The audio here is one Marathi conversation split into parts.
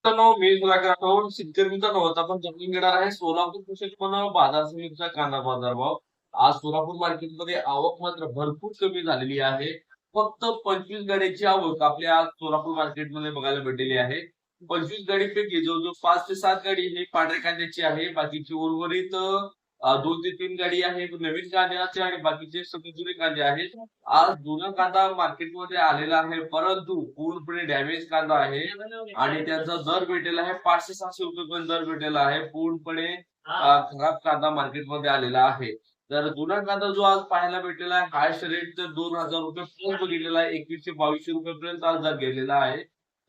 मित्रांनो, मी सुधाकर राठोड. शेतकरी मित्रांनो, आता आपण जाणून घेणार आहे सोलापूर कृषी उत्पन्न बाजार समितीचा कांदा बाजार भाव. आज सोलापूर मार्केटमध्ये आवक मात्र भरपूर कमी झालेली आहे. फक्त 25 गाड्यांची आवक आपल्या आज सोलापूर मार्केटमध्ये बघायला भेटलेली आहे. 25 गाडीपैकी जवळजवळ 5 ते 7 गाडी ही पांढऱ्या कांद्याची आहे. बाकीची उर्वरित 2 ते 3 गाडी आहे नवीन कांद्याचे आणि बाकीचे सगळे जुने कांदे आहेत. आज जुना कांदा मार्केटमध्ये आलेला आहे, परंतु पूर्णपणे डॅमेज कांदा आहे आणि त्याचा दर भेटेल आहे 500-600 पर्यंत दर भेटेला आहे. पूर्णपणे खराब कांदा मार्केटमध्ये आलेला आहे. तर जुना कांदा जो आज पाहायला भेटलेला आहे हायेस्ट रेट तर ₹2000 पर्यंत गेलेला आहे. 2100-2200 पर्यंत आज दर गेलेला आहे.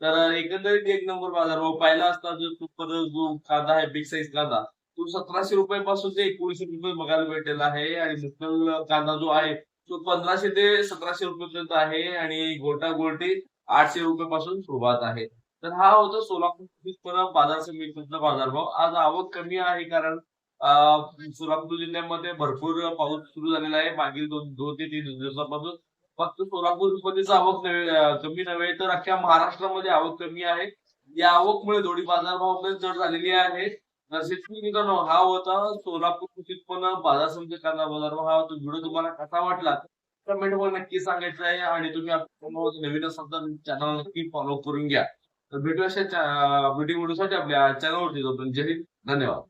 तर एकंदरीत एक नंबर बाजारभाव पाहिला असता जर सुपर जो कांदा आहे बिग साईज कांदा तो ₹1700 पासून ते ₹1900 बघायला भेटलेला आहे आणि लोकल कांदा जो आहे तो 1500 ते ₹1700 पर्यंत आहे आणि गोल्टा गोल्टी ₹800 पासून सुरुवात आहे. तर हा होता सोलापूर बाजार समितीचा बाजारभाव. आज आवक कमी आहे कारण सोलापूर जिल्ह्यामध्ये भरपूर पाऊस सुरू झालेला आहे मागील 2 ते 3 दिवसापासून. फक्त सोलापूरमध्येच आवक कमी नव्हे तर अख्ख्या महाराष्ट्रामध्ये आवक कमी आहे. या आवकमुळे दोन्ही बाजारभावामध्ये जड झालेली आहे. तर शेतकरी मित्रांनो, हा होता सोलापूर कृषी उत्पन्न बाजार समिती कांदा बाजारभाव. हा व्हिडिओ तुम्हाला कसा वाटला? कमेंटमध्ये नक्की सांगायचं आहे आणि तुम्ही आपल्या नवीन असाल तर चॅनल नक्की फॉलो करून घ्या. तर भेटूया अशा व्हिडिओसाठी आपल्या चॅनलवरती. जय हिंद, धन्यवाद.